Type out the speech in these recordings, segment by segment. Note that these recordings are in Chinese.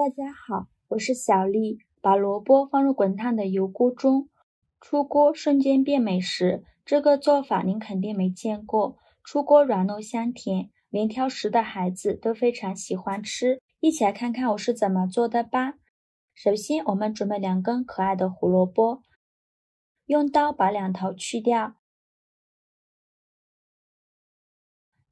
大家好，我是小丽。把萝卜放入滚烫的油锅中，出锅瞬间变美食。这个做法您肯定没见过，出锅软糯香甜，连挑食的孩子都非常喜欢吃。一起来看看我是怎么做的吧。首先，我们准备2根可爱的胡萝卜，用刀把两头去掉，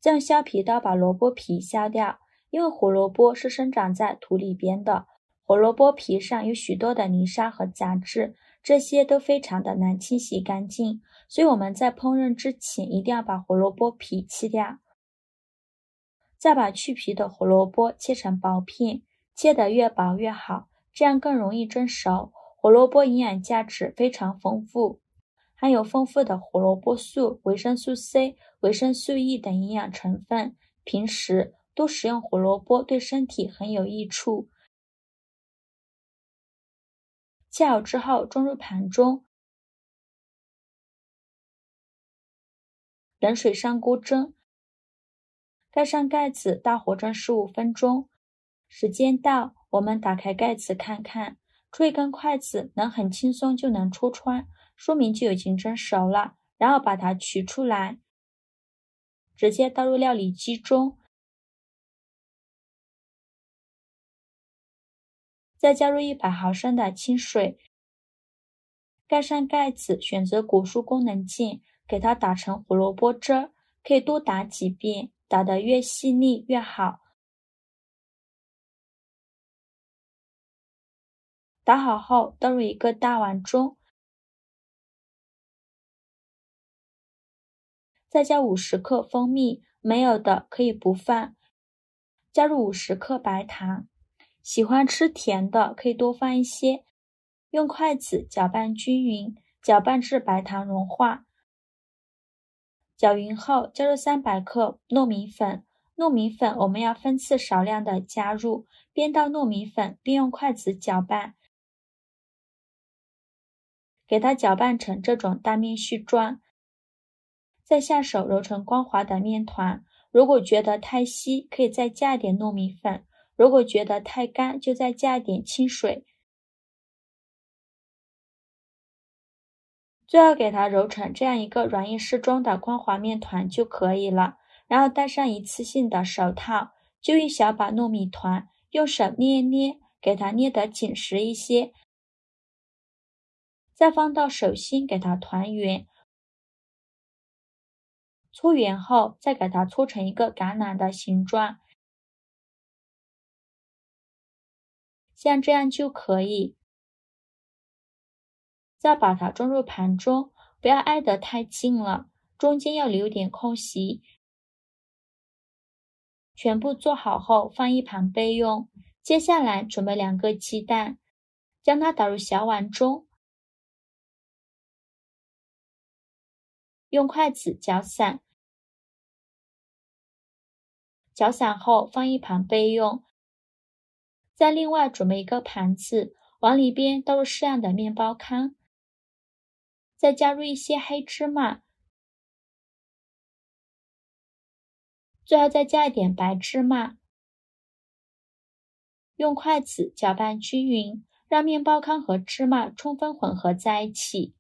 再用削皮刀把萝卜皮削掉。因为胡萝卜是生长在土里边的，胡萝卜皮上有许多的泥沙和杂质，这些都非常的难清洗干净，所以我们在烹饪之前一定要把胡萝卜皮去掉。再把去皮的胡萝卜切成薄片，切得越薄越好，这样更容易蒸熟。胡萝卜营养价值非常丰富，含有丰富的胡萝卜素、维生素 C、维生素 E 等营养成分，平时多食用胡萝卜对身体很有益处。切好之后装入盘中，冷水上锅蒸，盖上盖子，大火蒸15分钟。时间到，我们打开盖子看看，出一根筷子能很轻松就能戳穿，说明就已经蒸熟了。然后把它取出来，直接倒入料理机中，再加入100毫升的清水，盖上盖子，选择果蔬功能键，给它打成胡萝卜汁儿，可以多打几遍，打得越细腻越好。打好后倒入一个大碗中，再加50克蜂蜜，没有的可以不放，加入50克白糖，喜欢吃甜的可以多放一些，用筷子搅拌均匀，搅拌至白糖融化。搅匀后加入300克糯米粉，糯米粉我们要分次少量的加入，边倒糯米粉边用筷子搅拌，给它搅拌成这种大面絮状，再下手揉成光滑的面团。如果觉得太稀，可以再加一点糯米粉，如果觉得太干，就再加一点清水。最后给它揉成这样一个软硬适中的光滑面团就可以了。然后戴上一次性的手套，就一小把糯米团，用手捏一捏，给它捏得紧实一些，再放到手心给它团圆。搓圆后，再给它搓成一个橄榄的形状，像这样就可以。再把它装入盘中，不要挨得太近了，中间要留点空隙。全部做好后放一旁备用。接下来准备2个鸡蛋，将它打入小碗中，用筷子搅散。搅散后放一旁备用。再另外准备一个盘子，往里边倒入适量的面包糠，再加入一些黑芝麻，最后再加一点白芝麻，用筷子搅拌均匀，让面包糠和芝麻充分混合在一起。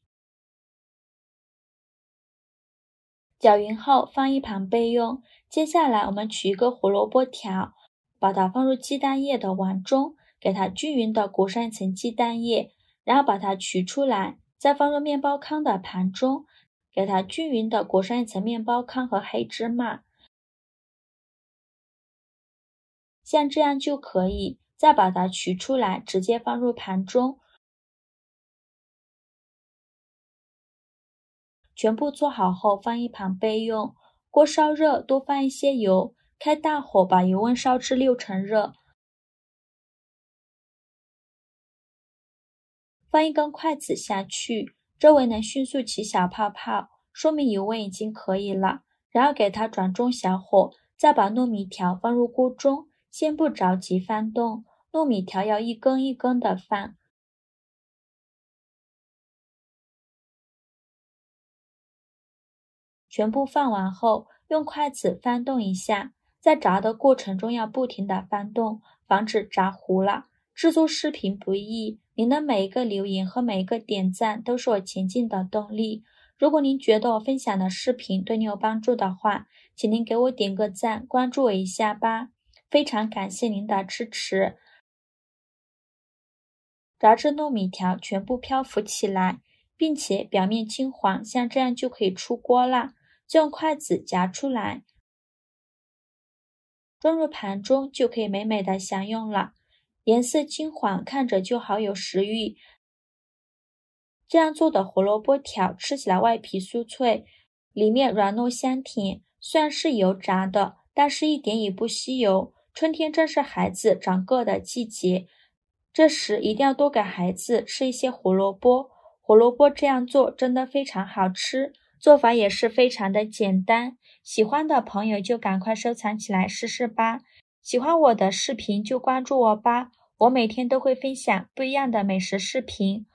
搅匀后放一旁备用。接下来我们取一个胡萝卜条，把它放入鸡蛋液的碗中，给它均匀的裹上一层鸡蛋液，然后把它取出来，再放入面包糠的盘中，给它均匀的裹上一层面包糠和黑芝麻，像这样就可以。再把它取出来，直接放入盘中。全部做好后放一旁备用。锅烧热，多放一些油，开大火把油温烧至6成热。放一根筷子下去，周围能迅速起小泡泡，说明油温已经可以了。然后给它转中小火，再把糯米条放入锅中，先不着急翻动，糯米条要一根一根的放。全部放完后，用筷子翻动一下，在炸的过程中要不停的翻动，防止炸糊了。制作视频不易，您的每一个留言和每一个点赞都是我前进的动力。如果您觉得我分享的视频对你有帮助的话，请您给我点个赞，关注我一下吧。非常感谢您的支持。炸至糯米条全部漂浮起来，并且表面金黄，像这样就可以出锅啦。就用筷子夹出来，装入盘中就可以美美的享用了。颜色金黄，看着就好有食欲。这样做的胡萝卜条吃起来外皮酥脆，里面软糯香甜，虽然是油炸的，但是一点也不吸油。春天正是孩子长个的季节，这时一定要多给孩子吃一些胡萝卜。胡萝卜这样做真的非常好吃，做法也是非常的简单。喜欢的朋友就赶快收藏起来试试吧。喜欢我的视频就关注我吧，我每天都会分享不一样的美食视频。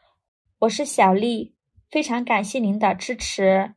我是小丽，非常感谢您的支持。